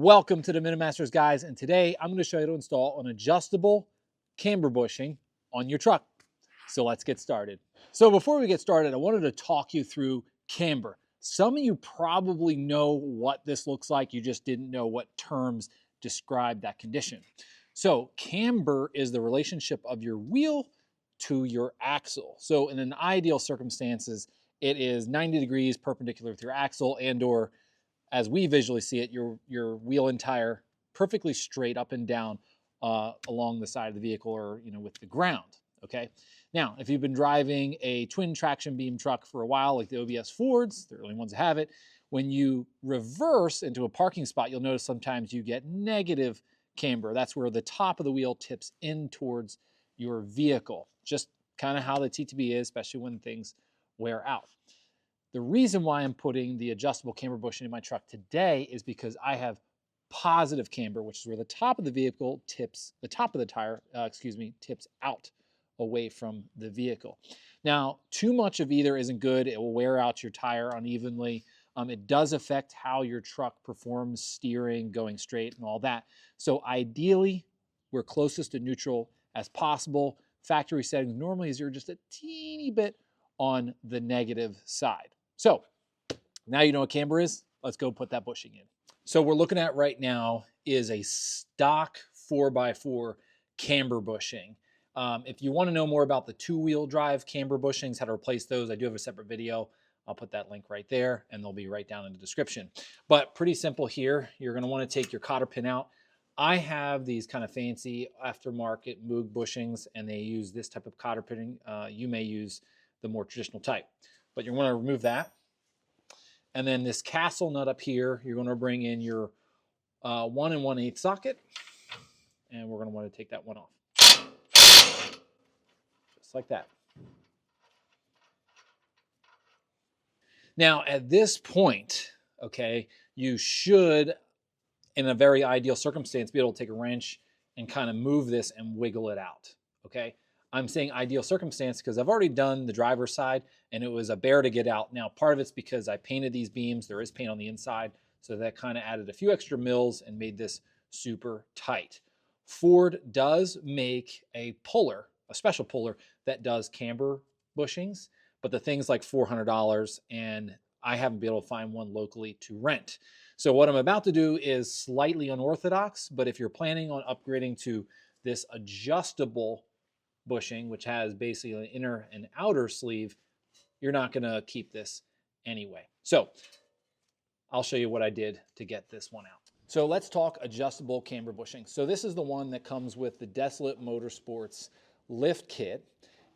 Welcome to the Minimasters, guys, and today I'm going to show you how to install an adjustable camber bushing on your truck. So let's get started. So before we get started, I wanted to talk you through camber. Some of you probably know what this looks like, you just didn't know what terms describe that condition. So camber is the relationship of your wheel to your axle. So in an ideal circumstances, it is 90 degrees perpendicular with your axle, and or as we visually see it, your wheel and tire perfectly straight up and down along the side of the vehicle, or with the ground. Okay. Now, if you've been driving a twin traction beam truck for a while, like the OBS Fords, they're the only ones that have it, when you reverse into a parking spot, you'll notice sometimes you get negative camber. That's where the top of the wheel tips in towards your vehicle. Just kind of how the TTB is, especially when things wear out. The reason why I'm putting the adjustable camber bushing in my truck today is because I have positive camber, which is where the top of the vehicle tips, the top of the tire, tips out away from the vehicle. Now, too much of either isn't good. It will wear out your tire unevenly. It does affect how your truck performs, steering, going straight, and all that. So ideally, we're closest to neutral as possible. Factory settings normally is you're just a teeny bit on the negative side. So now you know what camber is. Let's go put that bushing in. So what we're looking at right now is a stock 4x4 camber bushing. If you want to know more about the two-wheel drive camber bushings, how to replace those, I do have a separate video. I'll put that link right there, and they'll be right down in the description. But pretty simple here. You're going to want to take your cotter pin out. I have these kind of fancy aftermarket Moog bushings, and they use this type of cotter pinning. You may use the more traditional type, but you want to remove that. And then this castle nut up here, you're going to bring in your 1 1/8 socket, and we're going to want to take that one off. Just like that. Now, at this point, okay, you should, in a very ideal circumstance, be able to take a wrench and kind of move this and wiggle it out, okay? I'm saying ideal circumstance because I've already done the driver's side and it was a bear to get out. Now, part of it's because I painted these beams. There is paint on the inside, so that kind of added a few extra mils and made this super tight. Ford does make a puller, a special puller that does camber bushings, but the thing's like $400 and I haven't been able to find one locally to rent. So what I'm about to do is slightly unorthodox, but if you're planning on upgrading to this adjustable bushing, which has basically an inner and outer sleeve, you're not going to keep this anyway. So I'll show you what I did to get this one out. So let's talk adjustable camber bushing. So this is the one that comes with the Desolate Motorsports lift kit,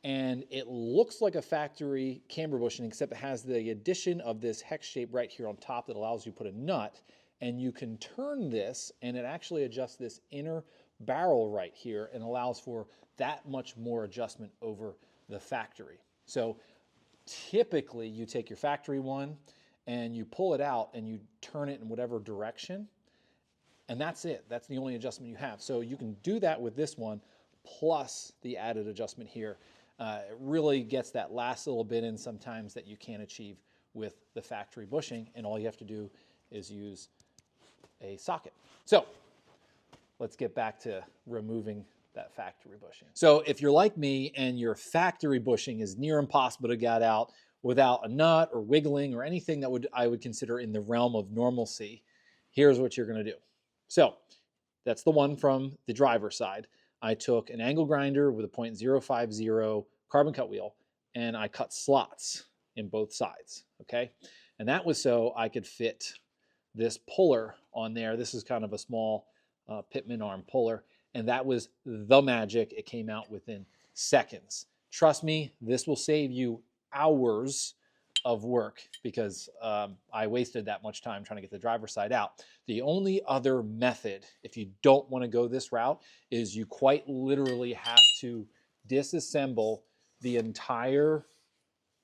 and it looks like a factory camber bushing, except it has the addition of this hex shape right here on top that allows you to put a nut, and you can turn this and it actually adjusts this inner barrel right here and allows for that much more adjustment over the factory. So typically you take your factory one and you pull it out and you turn it in whatever direction, and that's it. That's the only adjustment you have. So you can do that with this one plus the added adjustment here. It really gets that last little bit in sometimes that you can't achieve with the factory bushing, and all you have to do is use a socket. So let's get back to removing that factory bushing. So if you're like me and your factory bushing is near impossible to get out without a nut or wiggling or anything that I would consider in the realm of normalcy, here's what you're going to do. So that's the one from the driver's side. I took an angle grinder with a .050 carbon cut wheel, and I cut slots in both sides, okay? And that was so I could fit this puller on there. This is kind of a small pitman arm puller, and that was the magic. It came out within seconds. Trust me, this will save you hours of work because I wasted that much time trying to get the driver's side out. The only other method, if you don't want to go this route, is you quite literally have to disassemble the entire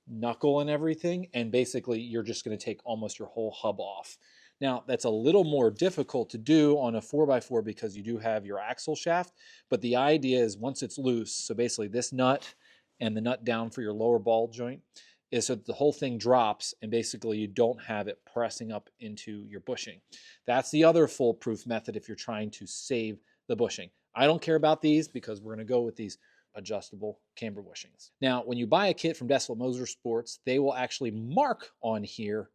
knuckle and everything, and basically you're just going to take almost your whole hub off. Now, that's a little more difficult to do on a 4x4 because you do have your axle shaft, but the idea is once it's loose, so basically this nut and the nut down for your lower ball joint, is so that the whole thing drops and basically you don't have it pressing up into your bushing. That's the other foolproof method if you're trying to save the bushing. I don't care about these because we're going to go with these adjustable camber bushings. Now, when you buy a kit from Desolate Motorsports, they will actually mark on here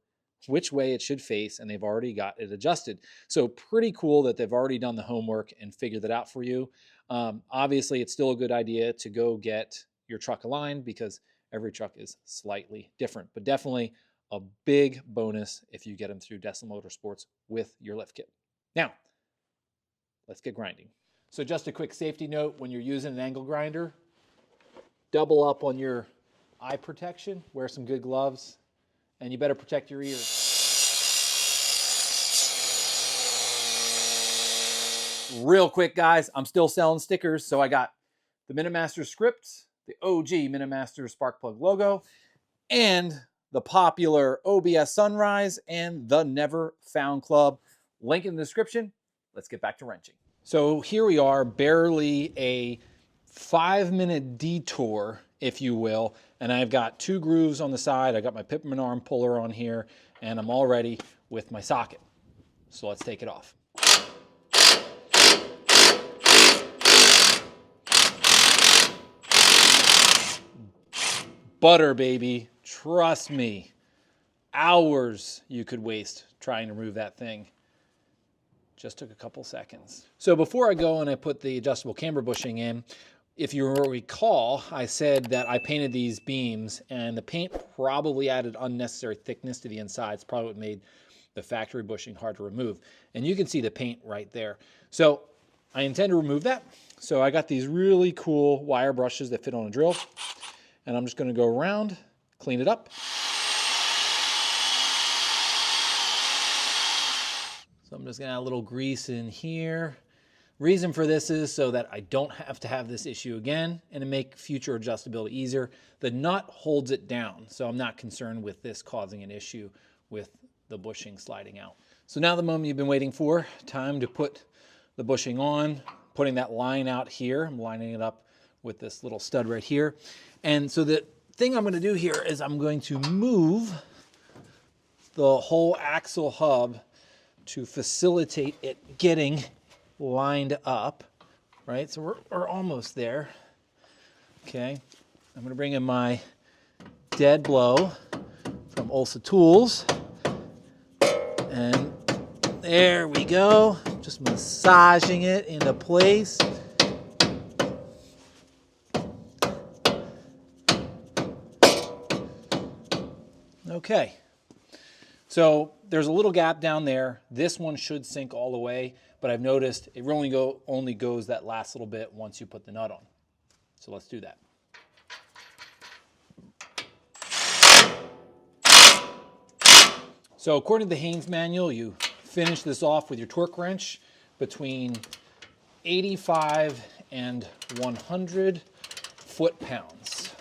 which way it should face, and they've already got it adjusted. So pretty cool that they've already done the homework and figured that out for you. Obviously, it's still a good idea to go get your truck aligned because every truck is slightly different, but definitely a big bonus if you get them through Desolate Motorsports with your lift kit. Now, let's get grinding. So just a quick safety note, when you're using an angle grinder, double up on your eye protection, wear some good gloves, and you better protect your ears. Real quick, guys, I'm still selling stickers, so I got the Minimaster script, the OG Minimaster spark plug logo, and the popular OBS Sunrise and the Never Found Club. Link in the description. Let's get back to wrenching. So here we are, barely a 5-minute detour, if you will, and I've got 2 grooves on the side. I got my pitman arm puller on here, and I'm all ready with my socket. So let's take it off. Butter, baby. Trust me. Hours you could waste trying to remove that thing. Just took a couple seconds. So before I go and I put the adjustable camber bushing in, if you recall, I said that I painted these beams and the paint probably added unnecessary thickness to the inside. It's probably what made the factory bushing hard to remove. And you can see the paint right there. So I intend to remove that. So I got these really cool wire brushes that fit on a drill. And I'm just going to go around, clean it up. So I'm just going to add a little grease in here. Reason for this is so that I don't have to have this issue again and to make future adjustability easier. The nut holds it down, so I'm not concerned with this causing an issue with the bushing sliding out. So now the moment you've been waiting for, time to put the bushing on, putting that line out here. I'm lining it up with this little stud right here. And so the thing I'm going to do here is I'm going to move the whole axle hub to facilitate it getting lined up, right? So we're almost there. Okay, I'm going to bring in my dead blow from Olsa Tools, and there we go. Just massaging it into place. Okay, so there's a little gap down there. This one should sink all the way, but I've noticed it only goes that last little bit once you put the nut on. So let's do that. So according to the Haynes manual, you finish this off with your torque wrench between 85 and 100 foot-pounds.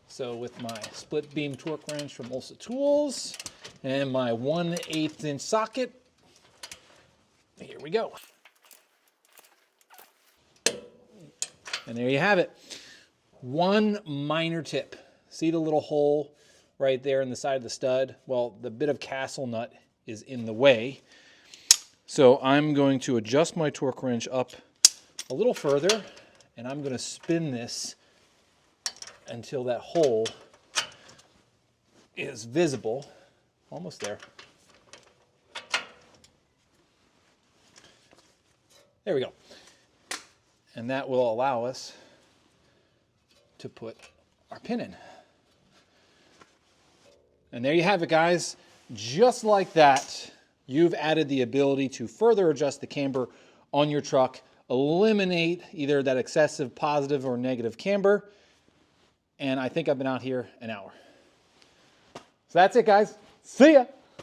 So with my split beam torque wrench from Olsa Tools and my 1/8 inch socket, here we go. And there you have it. One minor tip. See the little hole right there in the side of the stud? Well, the bit of castle nut is in the way. So I'm going to adjust my torque wrench up a little further, and I'm going to spin this until that hole is visible. Almost there. There we go. And that will allow us to put our pin in. And there you have it, guys. Just like that, you've added the ability to further adjust the camber on your truck, eliminate either that excessive positive or negative camber. And I think I've been out here an hour. So that's it, guys. See ya.